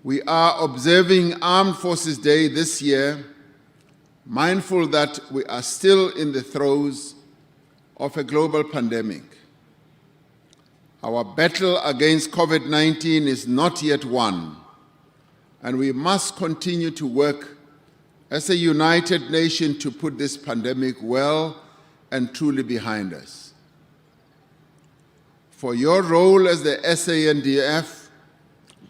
We are observing Armed Forces Day this year, mindful that we are still in the throes of a global pandemic. Our battle against COVID-19 is not yet won, and we must continue to work as a united nation to put this pandemic well and truly behind us. For your role as the SANDF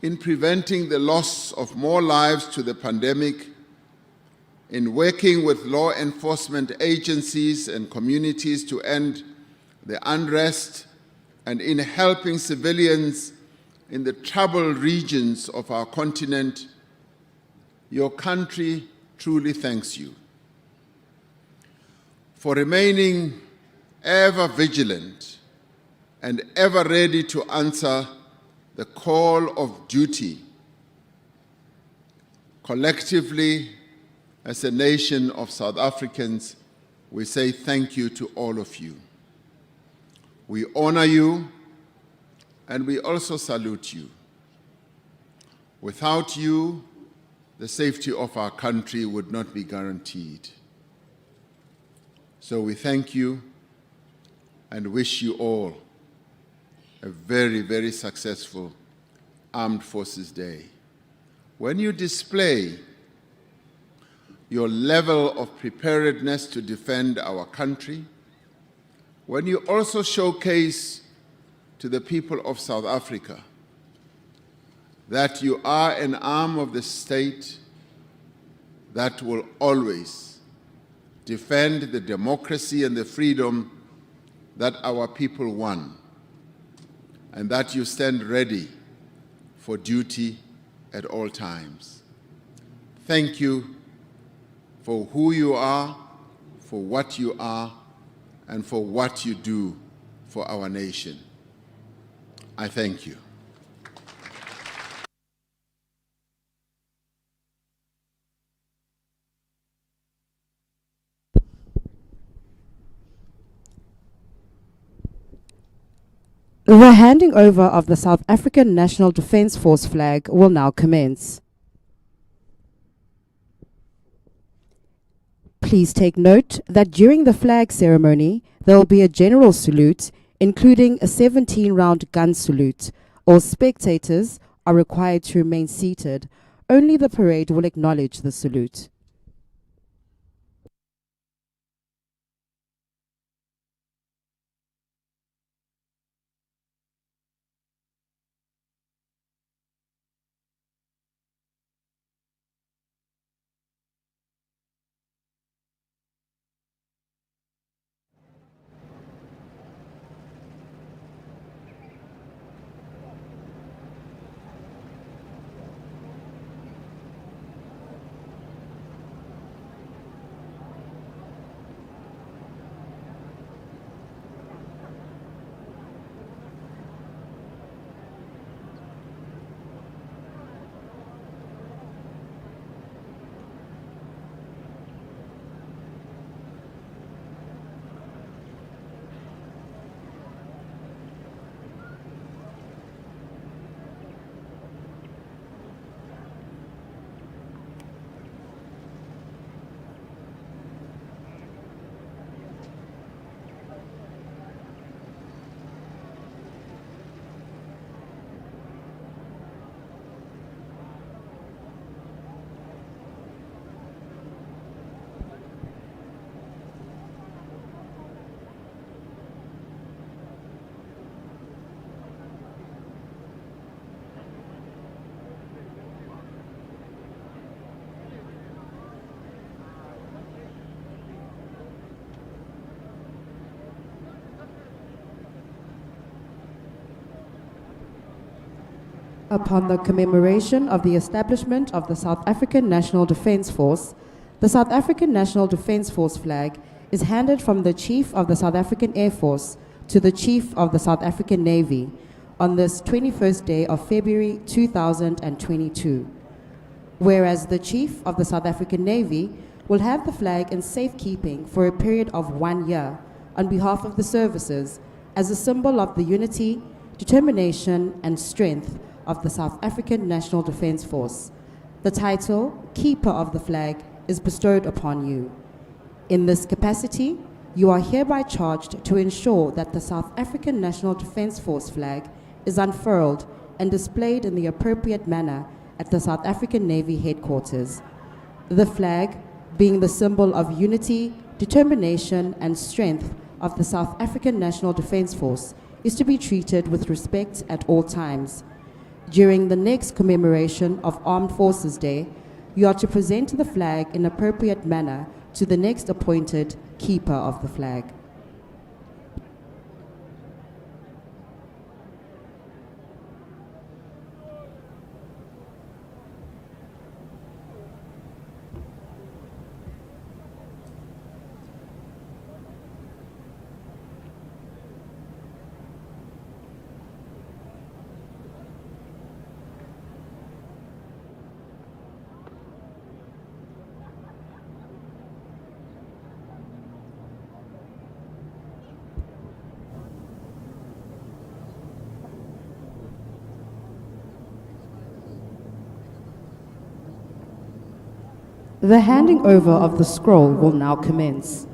in preventing the loss of more lives to the pandemic, in working with law enforcement agencies and communities to end the unrest, and in helping civilians in the troubled regions of our continent, your country truly thanks you. For remaining ever vigilant and ever ready to answer the call of duty. Collectively, as a nation of South Africans, we say thank you to all of you. We honor you, and we also salute you. Without you, the safety of our country would not be guaranteed. So we thank you and wish you all a very, very successful Armed Forces Day. When you display your level of preparedness to defend our country, when you also showcase to the people of South Africa that you are an arm of the state that will always defend the democracy and the freedom that our people won, and that you stand ready for duty at all times. Thank you for who you are, for what you are, and for what you do for our nation. I thank you. The handing over of the South African National Defence Force flag will now commence. Please take note that during the flag ceremony, there will be a general salute, including a 17-round gun salute. All spectators are required to remain seated. Only the parade will acknowledge the salute. Upon the commemoration of the establishment of the South African National Defence Force, the South African National Defence Force flag is handed from the Chief of the South African Air Force to the Chief of the South African Navy on this 21st day of February 2022. Whereas the Chief of the South African Navy will have the flag in safekeeping for a period of 1 year on behalf of the services as a symbol of the unity, determination, and strength of the South African National Defence Force. The title, Keeper of the Flag, is bestowed upon you. In this capacity, you are hereby charged to ensure that the South African National Defence Force flag is unfurled and displayed in the appropriate manner at the South African Navy headquarters. The flag, being the symbol of unity, determination, and strength of the South African National Defence Force, is to be treated with respect at all times. During the next commemoration of Armed Forces Day, you are to present the flag in appropriate manner to the next appointed keeper of the flag. The handing over of the scroll will now commence.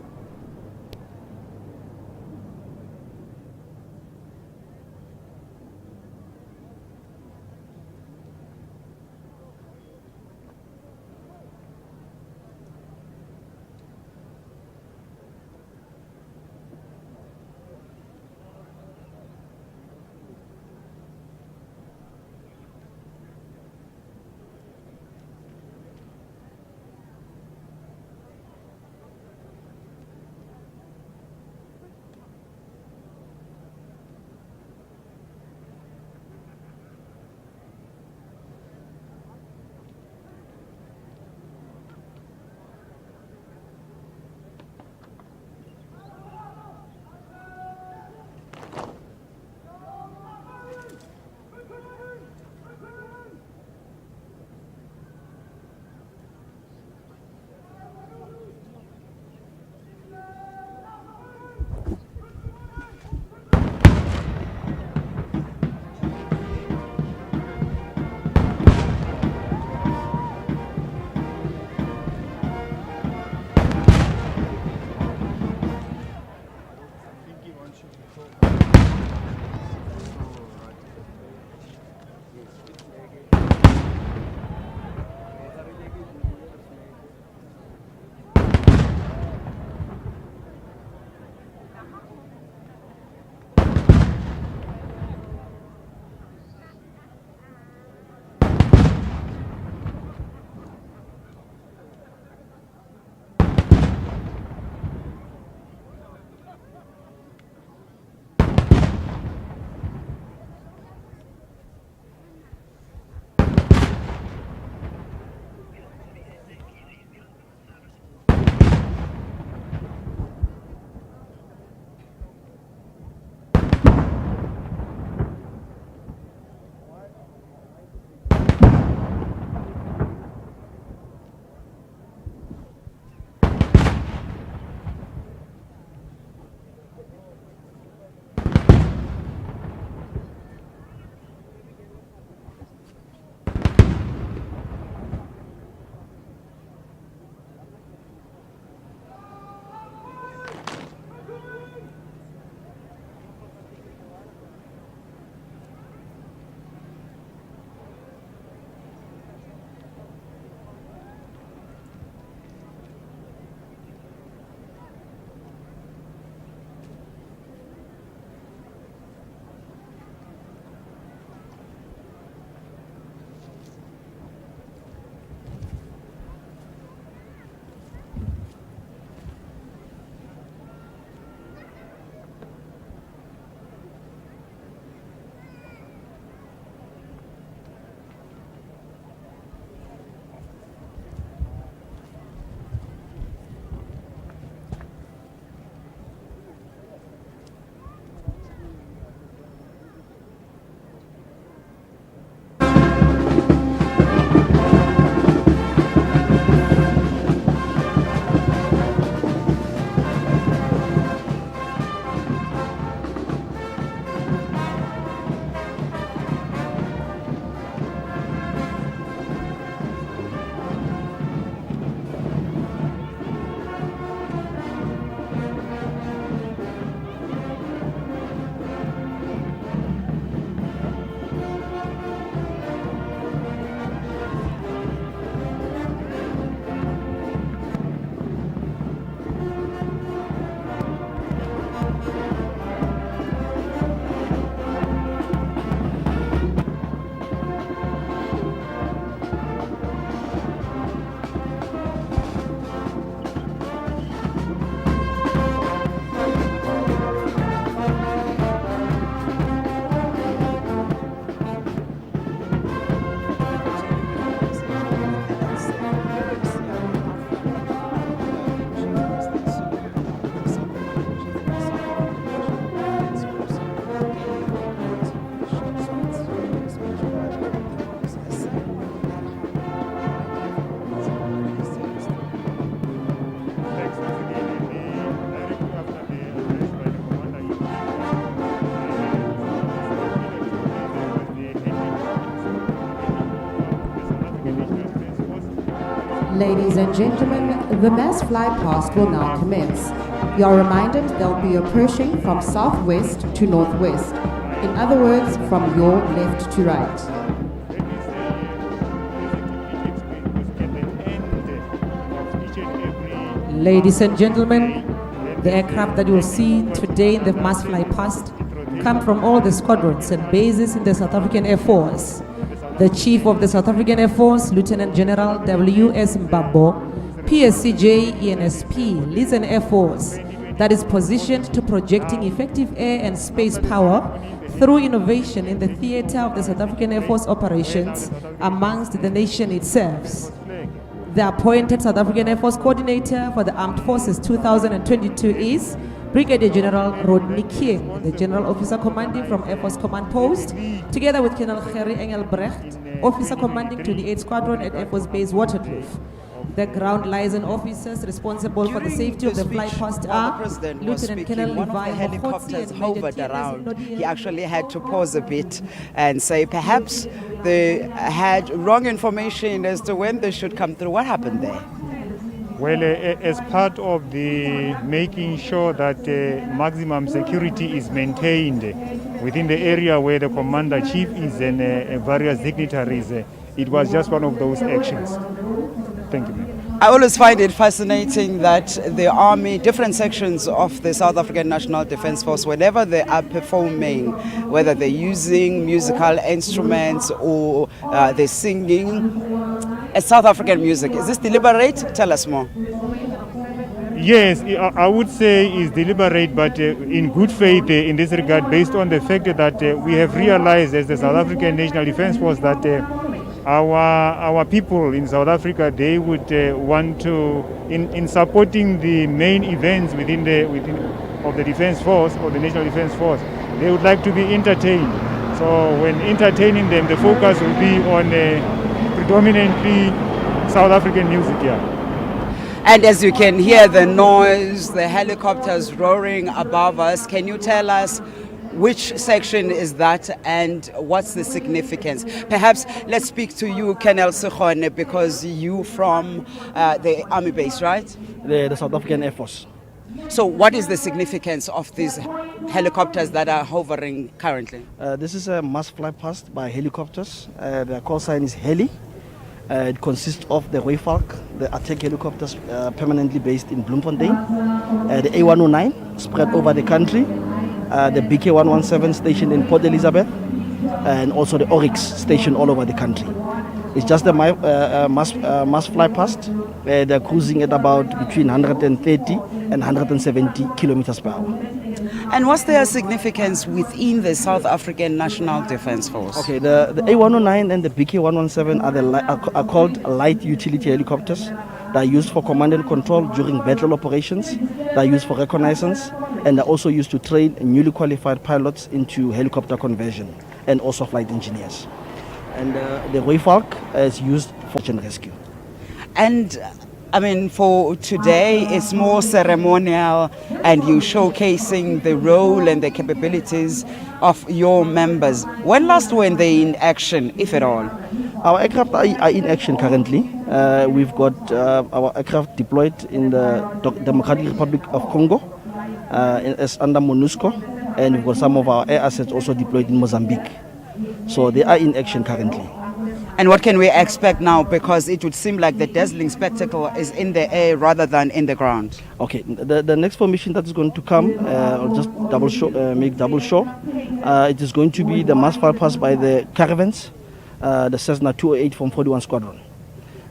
Ladies and gentlemen, the mass flypast will now commence. You are reminded they'll be approaching from southwest to northwest. In other words, from your left to right. Ladies and gentlemen, the aircraft that you'll see today in the mass fly past come from all the squadrons and bases in the South African Air Force. The Chief of the South African Air Force, Lieutenant General W.S. Mbambo, PSCJ ENSP, leads an Air Force that is positioned to projecting effective air and space power through innovation in the theater of the South African Air Force operations amongst the nation it serves. The appointed South African Air Force Coordinator for the Armed Forces 2022 is Brigadier General Rodney King, the General Officer Commanding from Air Force Command Post, together with Colonel Gerry Engelbrecht, Officer Commanding 28th Squadron at Air Force Base Waterkloof. The ground liaison officers responsible for the safety of the flight past are Lieutenant Colonel Levi helicopters and Major hovered T.S. around. Nodier. He actually had to pause a bit and say perhaps they had wrong information as to when they should come through. What happened there? Well, as part of the making sure that maximum security is maintained within the area where the Commander-Chief is and various dignitaries, it was just one of those actions. Thank you, ma'am. I always find it fascinating that the Army, different sections of the South African National Defence Force, whenever they are performing, whether they're using musical instruments or they're singing, South African music. Is this deliberate? Tell us more. Yes, I would say it's deliberate, but in good faith in this regard, based on the fact that we have realized as the South African National Defence Force that our people in South Africa, they would want to, in supporting the main events within of the Defence Force or the National Defence Force, they would like to be entertained. So when entertaining them, the focus will be on predominantly South African music here. And as you can hear the noise, the helicopters roaring above us, can you tell us which section is that and what's the significance? Perhaps let's speak to you, Colonel Sekgone, because you from the Army base, right? The South African Air Force. So what is the significance of these helicopters that are hovering currently? This is a mass fly past by helicopters. The call sign is Heli. It consists of the Rooivalk, the attack helicopters permanently based in Bloemfontein, the A109 spread over the country, the BK117 stationed in Port Elizabeth, and also the Oryx station all over the country. It's just a mass fly past. They're cruising at about between 130 and 170 kilometers per hour. And what's their significance within the South African National Defence Force? Okay, the A109 and the BK117 are called light utility helicopters. They are used for command and control during battle operations. They are used for reconnaissance, and they're also used to train newly qualified pilots into helicopter conversion and also flight engineers. And the Rooivalk is used for search and rescue. And I mean, for today, it's more ceremonial and you showcasing the role and the capabilities of your members. When last were they in action, if at all? Our aircraft are in action currently. We've got our aircraft deployed in the Democratic Republic of Congo as under MONUSCO, and we've got some of our air assets also deployed in Mozambique. So they are in action currently. And what can we expect now? Because it would seem like the dazzling spectacle is in the air rather than in the ground. Okay, the next formation that is going to come, I'll just make double sure. It is going to be the mass fly past by the caravans, the Cessna 208 from 41 Squadron.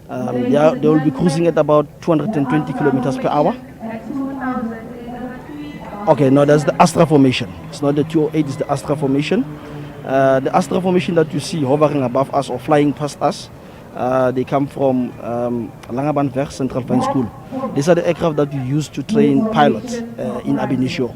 They will be cruising at about 220 kilometers per hour. Okay, no, that's the Astra formation. It's not the 208, it's the Astra formation. The Astra formation that you see hovering above us or flying past us, they come from Langebanweg Central Flying School. These are the aircraft that we use to train pilots in ab initio.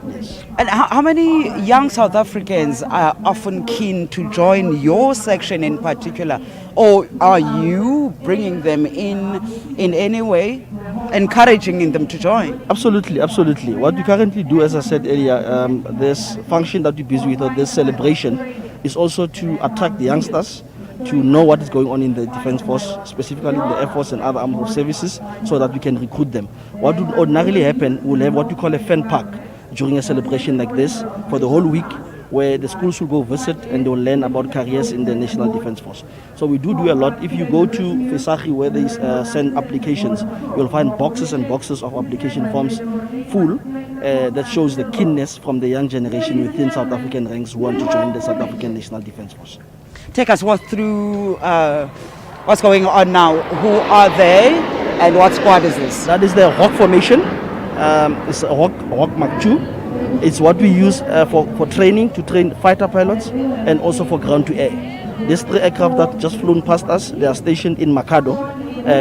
Yes. And how many young South Africans are often keen to join your section in particular? Or are you bringing them in any way, encouraging them to join? Absolutely, absolutely. What we currently do, as I said earlier, this function that we're busy with, or this celebration, is also to attract the youngsters to know what is going on in the Defence Force, specifically in the Air Force and other armed services, so that we can recruit them. What would ordinarily happen, we'll have what we call a fan park during a celebration like this for the whole week, where the schools will go visit and they'll learn about careers in the National Defence Force. So we do a lot. If you go to Fesaki, where they send applications, you'll find boxes and boxes of application forms full that shows the keenness from the young generation within South African ranks who want to join the South African National Defence Force. Take us through what's going on now. Who are they and what squad is this? That is the Hawk formation. It's a Hawk Mark II. It's what we use for training, to train fighter pilots and also for ground to air. These 3 aircraft that just flown past us, they are stationed in Makado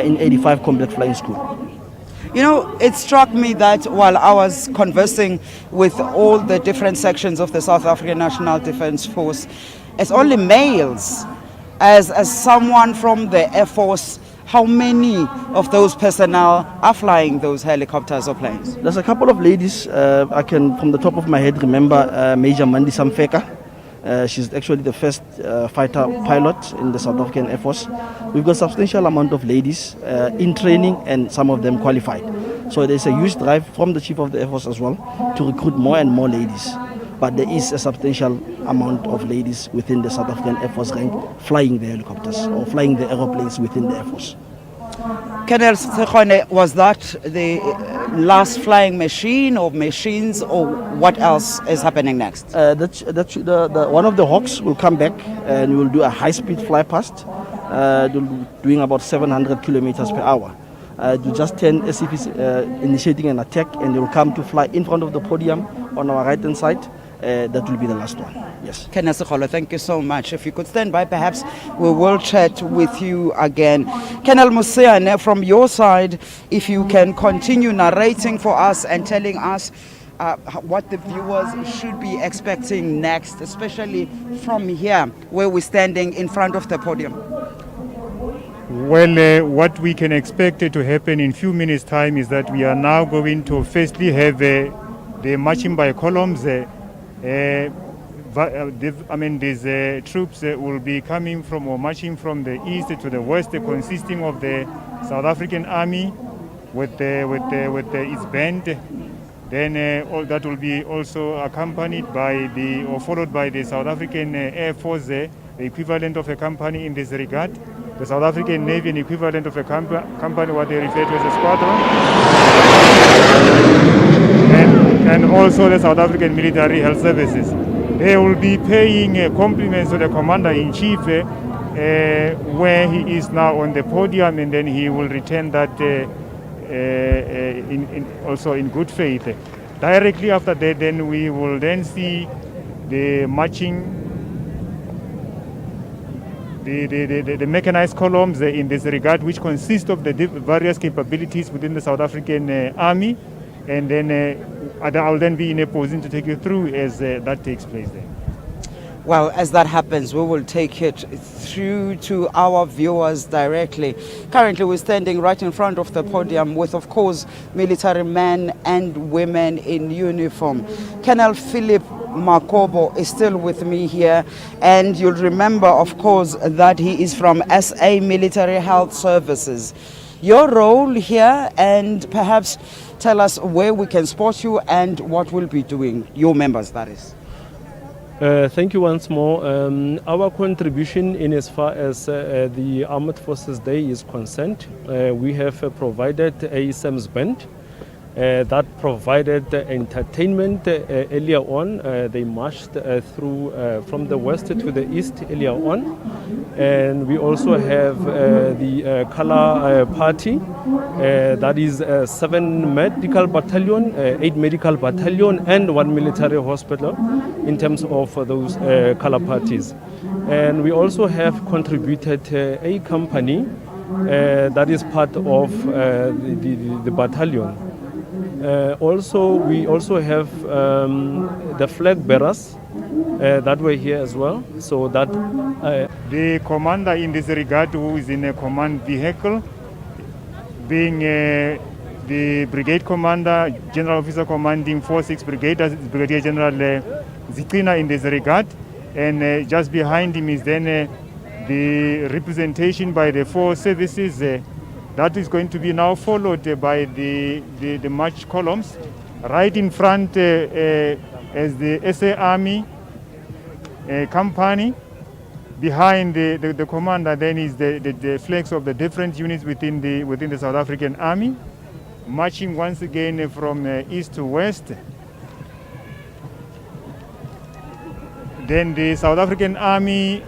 in 85 Combat Flying School. You know, it struck me that while I was conversing with all the different sections of the South African National Defence Force, it's only males. As someone from the Air Force, how many of those personnel are flying those helicopters or planes? There's a couple of ladies. I can, from the top of my head, remember Major Mandi Samfeka. She's actually the first fighter pilot in the South African Air Force. We've got a substantial amount of ladies in training, and some of them qualified. So there's a huge drive from the Chief of the Air Force as well to recruit more and more ladies. But there is a substantial amount of ladies within the South African Air Force rank flying the helicopters or flying the aeroplanes within the Air Force. Colonel Sekgone, was that the last flying machine or machines, or what else is happening next? One of the Hawks will come back and will do a high-speed flypast. They'll be doing about 700 kilometers per hour. To just turn as if it's initiating an attack, and they will come to fly in front of the podium on our right-hand side. That will be the last one. Yes. Colonel Sekgone, thank you so much. If you could stand by, perhaps we will chat with you again. Colonel Moseane, from your side, if you can continue narrating for us and telling us what the viewers should be expecting next, especially from here, where we're standing in front of the podium. Well, what we can expect to happen in few minutes' time is that we are now going to firstly have the marching by columns. These troops will be coming from or marching from the east to the west, consisting of the South African Army with its band. Then all that will be also accompanied by or followed by the South African Air Force, the equivalent of a company in this regard. The South African Navy, an equivalent of a company, what they refer to as a squadron. And also the South African Military Health Services. They will be paying compliments to the Commander-in-Chief where he is now on the podium, and then he will return that also in good faith. Directly after that, then we will then see the marching, the mechanized columns in this regard, which consist of the various capabilities within the South African Army. And then I'll then be in a position to take you through as that takes place there. Well, as that happens, we will take it through to our viewers directly. Currently, we're standing right in front of the podium with, of course, military men and women in uniform. Colonel Philip Makobo is still with me here, and you'll remember, of course, that he is from SA Military Health Services. Your role here, and perhaps tell us where we can spot you and what we'll be doing, your members, that is. Thank you once more. Our contribution in as far as the Armed Forces Day is concerned, we have provided a SAMS band that provided entertainment earlier on. They marched through from the west to the east earlier on. And we also have the color party, that is 7 medical battalion, 8 medical battalion, and 1 military hospital in terms of those color parties. And we also have contributed a company that is part of the battalion. We also have the flag bearers that were here as well. So that the commander in this regard, who is in a command vehicle, being the brigade commander, general officer commanding 4-6 Brigade, Brigadier General Zitrina in this regard, and just behind him is then the representation by the four services. That is going to be now followed by the march columns. Right in front as the SA Army company. Behind the commander then is the flags of the different units within the South African Army, marching once again from east to west. Then the South African Army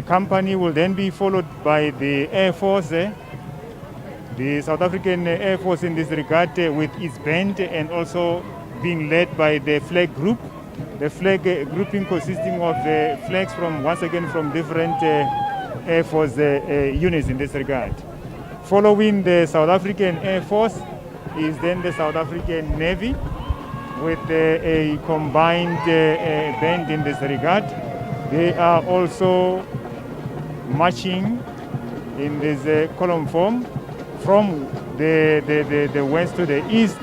company will then be followed by the Air Force. The South African Air Force in this regard with its band and also being led by the flag group. The flag grouping consisting of flags from, once again, from different Air Force units in this regard. Following the South African Air Force is then the South African Navy with a combined band in this regard. They are also marching in this column form from the west to the east.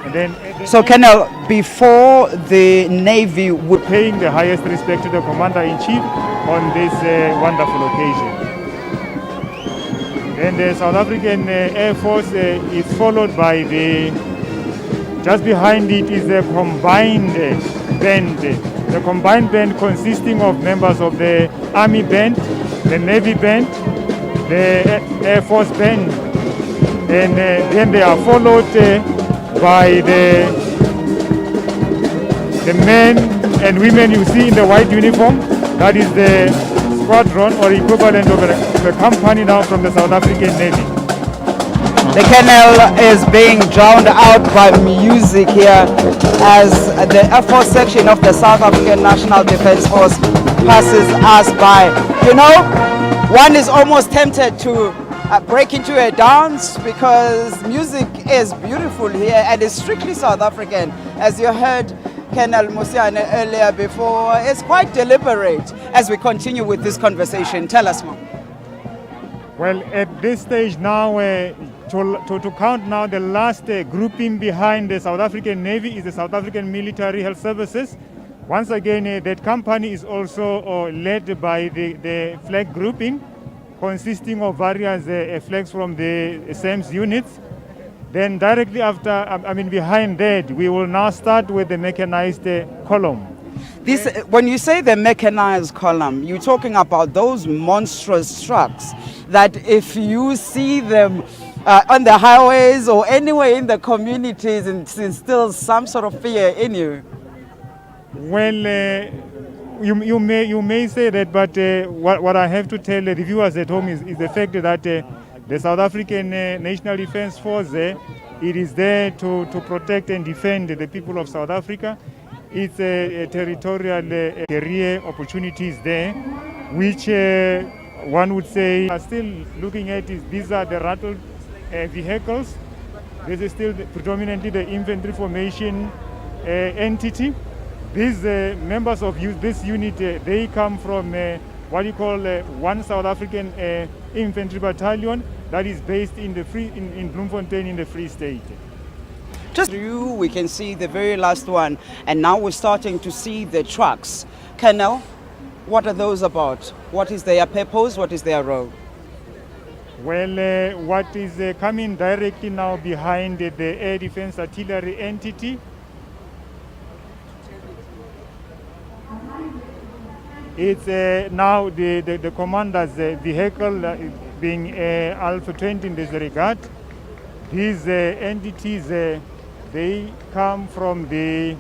And then, So, Colonel, before the Navy would... Paying the highest respect to the Commander-in-Chief on this wonderful occasion. Then the South African Air Force is followed by just behind it is the combined band. The combined band consisting of members of the Army Band, the Navy Band, the Air Force Band, and then they are followed by the men and women you see in the white uniform. That is the squadron or equivalent of the company now from the South African Navy. The Colonel is being drowned out by music here as the Air Force section of the South African National Defence Force passes us by. You know, one is almost tempted to break into a dance because music is beautiful here and it's strictly South African. As you heard Colonel Musiane earlier before, it's quite deliberate. As we continue with this conversation, tell us more. Well, at this stage now, to count now the last grouping behind the South African Navy is the South African Military Health Services. Once again, that company is also led by the flag grouping, consisting of various flags from the SAMS units. Then directly after, behind that, we will now start with the mechanized column. This, when you say the mechanized column, you're talking about those monstrous trucks that if you see them on the highways or anywhere in the communities, it instills some sort of fear in you. Well, you may say that, but what I have to tell the viewers at home is the fact that the South African National Defence Force, it is there to protect and defend the people of South Africa. It's a territorial career opportunities there, which one would say are still looking at is these are the rattled vehicles. This is still predominantly the infantry formation entity. These members of this unit, they come from what you call one South African infantry battalion that is based in Bloemfontein in the Free State. Just through, we can see the very last one, and now we're starting to see the trucks. Colonel, what are those about? What is their purpose? What is their role? Well, what is coming directly now behind the Air Defence Artillery entity, it's now the commander's vehicle being Alpha 20 in this regard. These entities, they come from the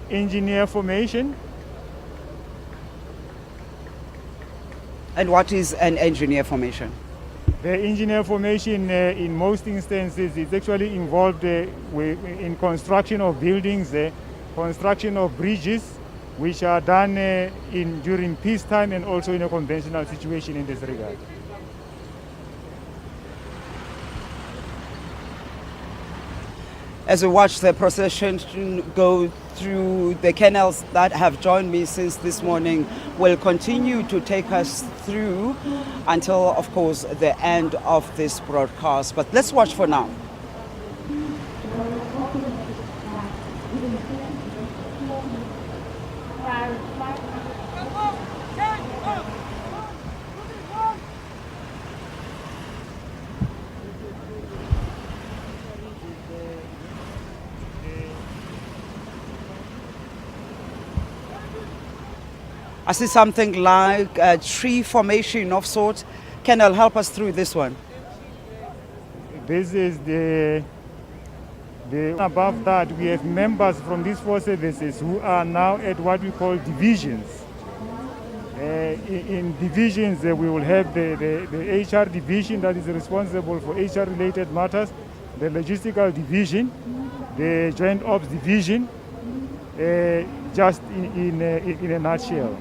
engineer formation. And what is an engineer formation? The engineer formation, in most instances, is actually involved in construction of buildings, construction of bridges, which are done during peacetime and also in a conventional situation in this regard. As we watch the procession go through, the colonels that have joined me since this morning will continue to take us through until, of course, the end of this broadcast. But let's watch for now. I see something like a tree formation of sorts. Colonel, help us through this one. This is the above that we have members from these four services who are now at what we call divisions. In divisions, we will have the HR division that is responsible for HR related matters, the logistical division, the joint ops division, just in a nutshell.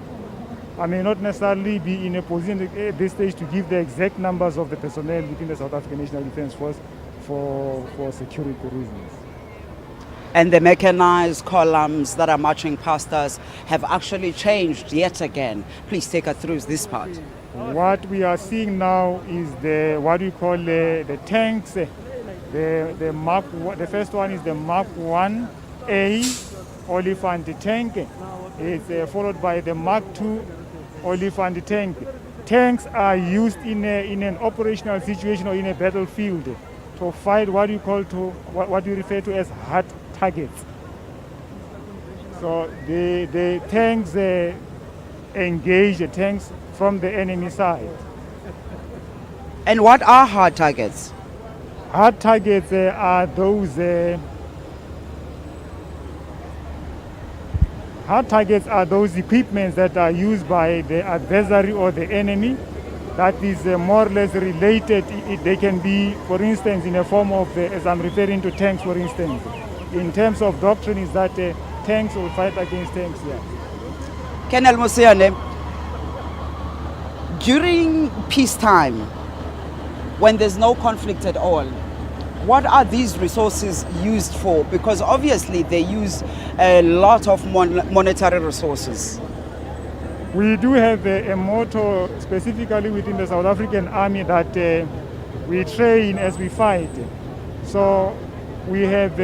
I may not necessarily be in a position at this stage to give the exact numbers of the personnel within the South African National Defence Force for security reasons. And the mechanized columns that are marching past us have actually changed yet again. Please take us through this part. What we are seeing now is what we call the tanks. The first one is the Mark 1A Oliphant tank. It's followed by the Mark 2 Oliphant tank. Tanks are used in an operational situation or in a battlefield to fight what you refer to as hard targets. So the tanks engage the tanks from the enemy side. And what are hard targets? Hard targets are those hard targets are those equipments that are used by the adversary or the enemy that is more or less related. They can be, for instance, in a form of, as I'm referring to tanks, for instance. In terms of doctrine is that tanks will fight against tanks, yeah. Colonel Musiane, during peacetime, when there's no conflict at all, what are these resources used for? Because obviously they use a lot of monetary resources. We do have a motto specifically within the South African Army that we train as we fight. So we have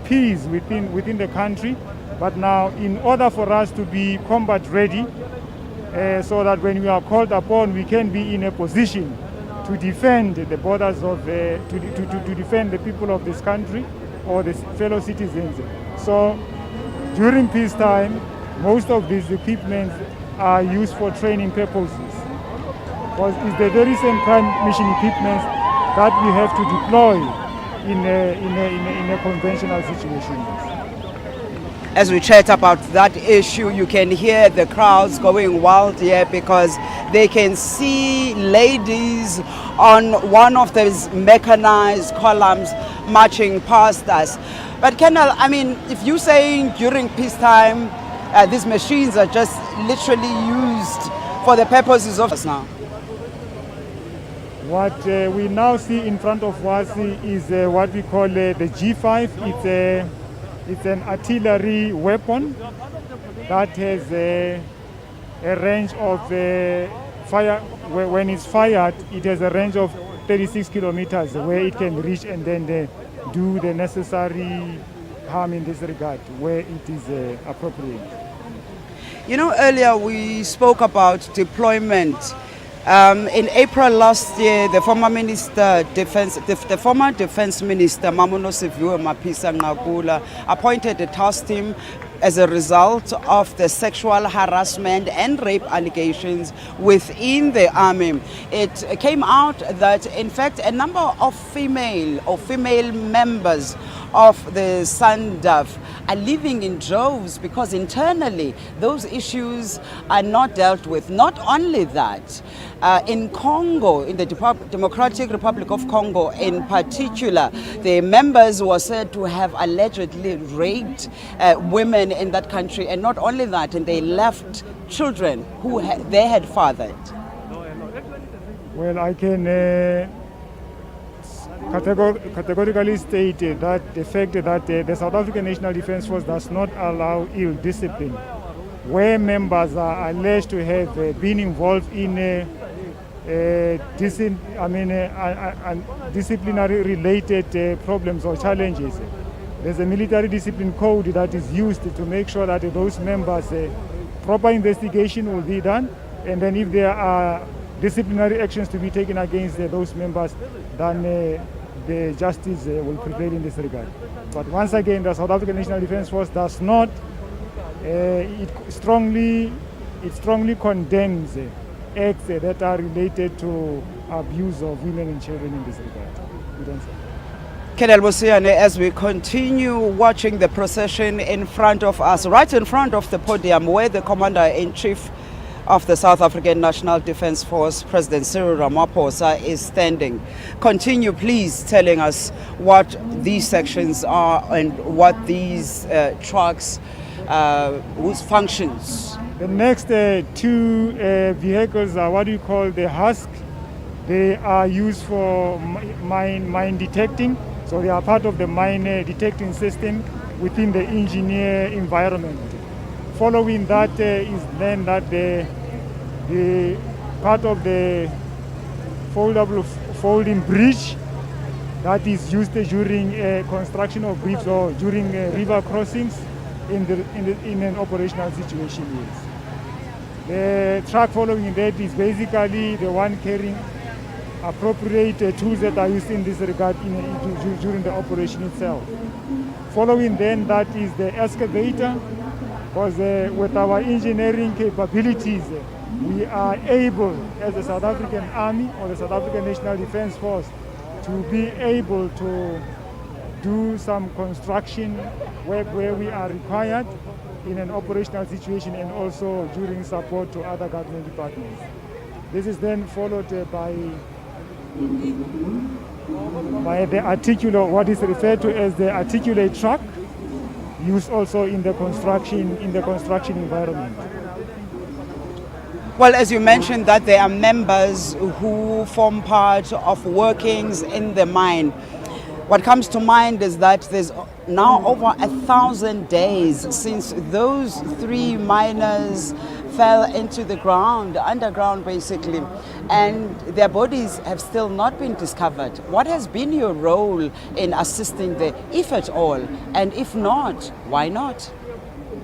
peace within the country, but now in order for us to be combat ready, so that when we are called upon, we can be in a position to defend the borders of to defend the people of this country or the fellow citizens. So during peacetime, most of these equipment are used for training purposes. Because it's the very same prime mission equipment that we have to deploy in a conventional situation. As we chat about that issue, you can hear the crowds going wild here because they can see ladies on one of those mechanized columns marching past us. But Colonel, I mean, if you're saying during peacetime, these machines are just literally used for the purposes of us now. What we now see in front of us is what we call the G5. It's an artillery weapon that has a range of fire. When it's fired, it has a range of 36 kilometers where it can reach and then do the necessary harm in this regard where it is appropriate. You know, earlier we spoke about deployment. In April last year, the former defense minister Mamuno Siviwe Mapisa Ngakula appointed a task team as a result of the sexual harassment and rape allegations within the army. It came out that, in fact, a number of female members of the SANDF are living in droves because internally those issues are not dealt with. Not only that, in Congo, in the Democratic Republic of Congo in particular, the members were said to have allegedly raped women in that country, and not only that, and they left children who they had fathered. Well, I can categorically state that the fact that the South African National Defence Force does not allow ill discipline, where members are alleged to have been involved in disciplinary related problems or challenges. There's a military discipline code that is used to make sure that those members, proper investigation will be done, and then if there are disciplinary actions to be taken against those members, then the justice will prevail in this regard. But once again, the South African National Defence Force does not, it strongly it strongly condemns acts that are related to abuse of women and children in this regard. Good answer. Colonel Bosiane, as we continue watching the procession in front of us, right in front of the podium where the Commander-in-Chief of the South African National Defence Force, President Cyril Ramaphosa, is standing. Continue, please, telling us what these sections are and what these trucks, whose functions. The next two vehicles are what we call the husk. They are used for mine detecting. So they are part of the mine detecting system within the engineer environment. Following that is then that the part of the folding bridge that is used during construction of bridges or during river crossings in an operational situation. Yes. The truck following that is basically the one carrying appropriate tools that are used in this regard during the operation itself. Following then that is the excavator, because with our engineering capabilities, we are able, as the South African Army or the South African National Defence Force, to be able to do some construction work where we are required in an operational situation and also during support to other government departments. This is then followed by the articulate, what is referred to as the articulate truck, used also in the construction environment. Well, as you mentioned that there are members who form part of workings in the mine. What comes to mind is that there's now over 1,000 days since those three miners fell into the ground, underground basically, and their bodies have still not been discovered. What has been your role in assisting them, if at all? And if not, why not?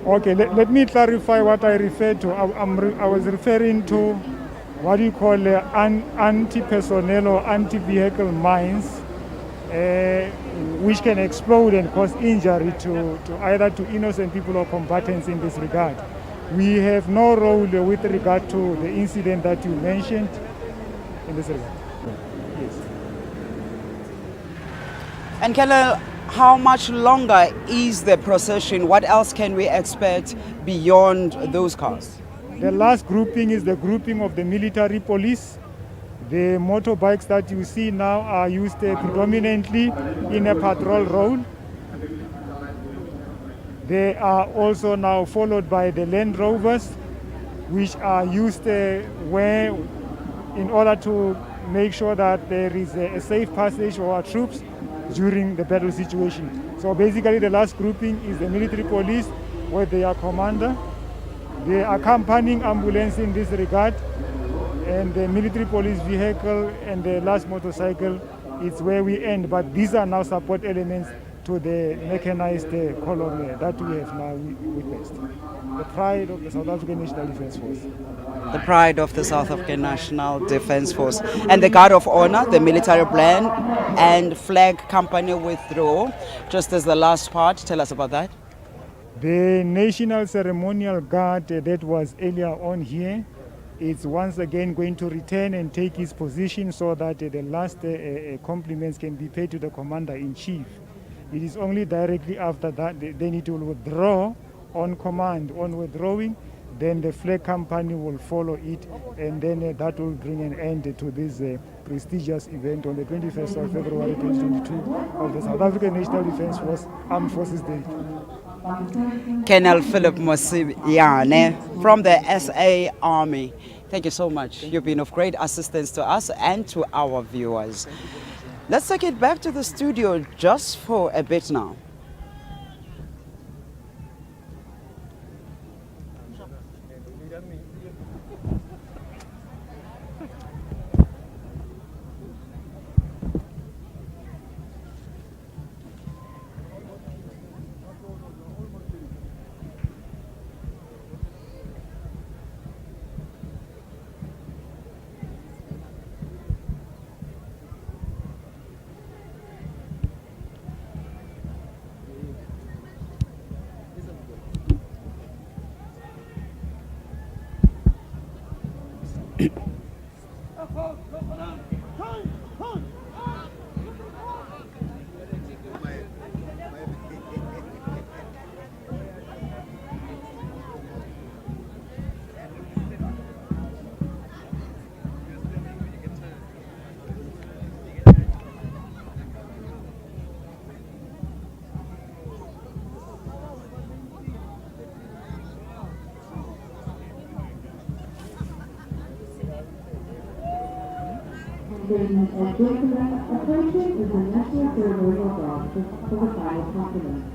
Okay, let me clarify what I referred to. I was referring to what you call anti-personnel or anti-vehicle mines, which can explode and cause injury to either to innocent people or combatants in this regard. We have no role with regard to the incident that you mentioned in this regard. Yes. And Colonel, how much longer is the procession? What else can we expect beyond those cars? The last grouping is the grouping of the military police. The motorbikes that you see now are used predominantly in a patrol role. They are also now followed by the Land Rovers, which are used where, in order to make sure that there is a safe passage for our troops during the battle situation. So basically the last grouping is the military police with their commander, the accompanying ambulance in this regard, and the military police vehicle, and the last motorcycle is where we end. But these are now support elements to the mechanized column that we have now witnessed. The pride of the South African National Defence Force. The pride of the South African National Defence Force. And the Guard of Honor, the military band and flag company withdraw. Just as the last part, tell us about that. The National Ceremonial Guard that was earlier on here is once again going to return and take its position so that the last compliments can be paid to the Commander-in-Chief. It is only directly after that they need to withdraw on command. On withdrawing, then the flag company will follow it, and then that will bring an end to this prestigious event on the 21st of February 2022 of the South African National Defence Force Armed Forces Day. Colonel Philip Mosiane from the SA Army. Thank you so much. You've been of great assistance to us and to our viewers. Let's take it back to the studio just for a bit now. Ladies and gentlemen, approaching is the National Ceremonial Dance for the final compliment.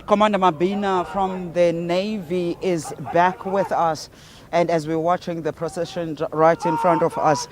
Commander Mabina from the Navy is back with us. And as we're watching the procession right in front of us,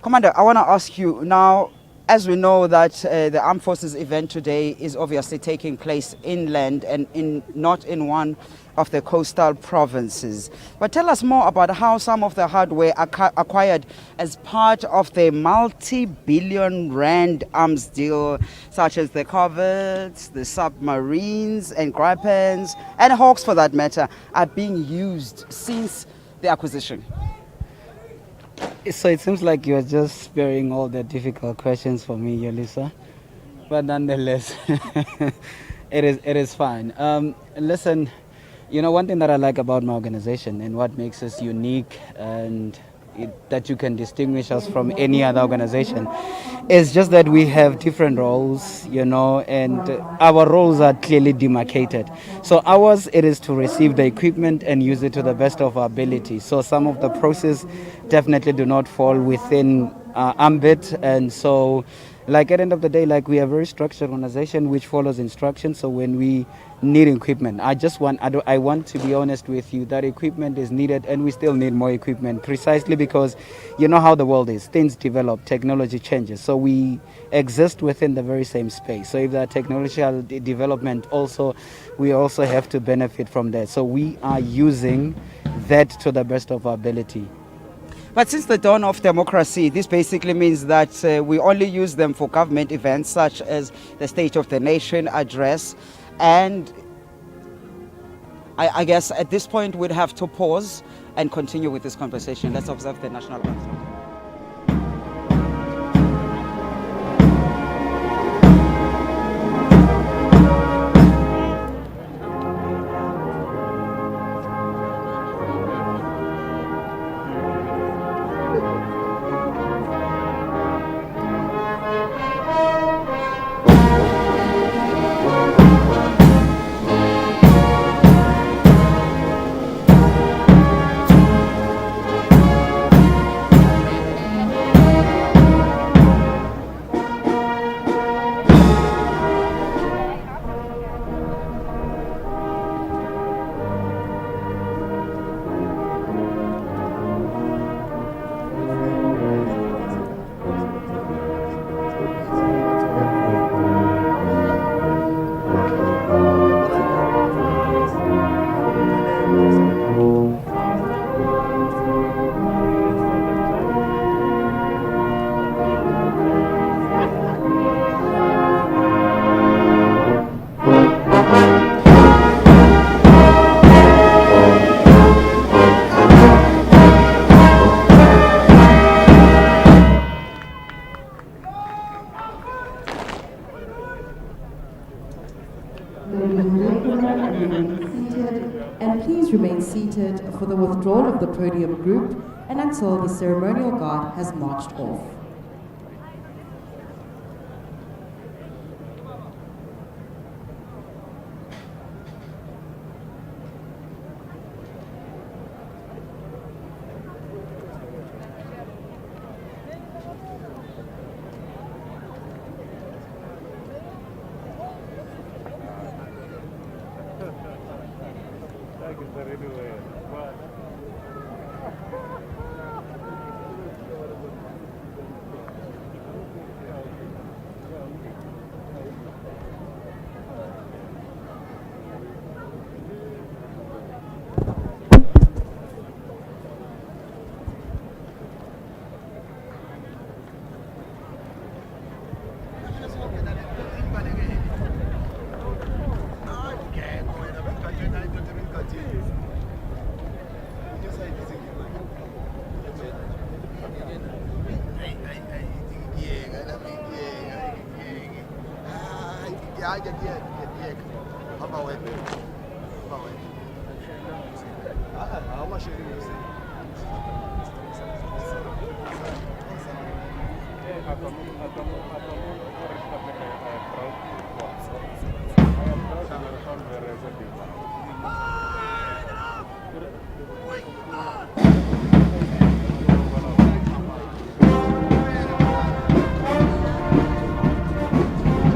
Commander, I want to ask you now, as we know that the Armed Forces event today is obviously taking place inland and not in one of the coastal provinces. But tell us more about how some of the hardware acquired as part of the multi-billion rand arms deal, such as the corvettes, the submarines and Gripens, and Hawks for that matter, are being used since the acquisition. So it seems like you're just sparing all the difficult questions for me, Yolisa. But nonetheless, it is fine. Listen, you know, one thing that I like about my organization and what makes us unique and that you can distinguish us from any other organization is just that we have different roles, you know, and our roles are clearly demarcated. So ours, it is to receive the equipment and use it to the best of our ability. So some of the processes definitely do not fall within ambit, and so Like at the end of the day, like we are a very structured organization which follows instructions. So when we need equipment, I want to be honest with you that equipment is needed, and we still need more equipment, precisely because you know how the world is. Things develop, technology changes. So we exist within the very same space. So if there are technological development, also we also have to benefit from that. So we are using that to the best of our ability. But since the dawn of democracy, this basically means that we only use them for government events such as the State of the Nation address. And I guess at this point we'd have to pause and continue with this conversation. Let's observe the national anthem. And please remain seated for the withdrawal of the podium group and until the ceremonial guard has marched off. Atau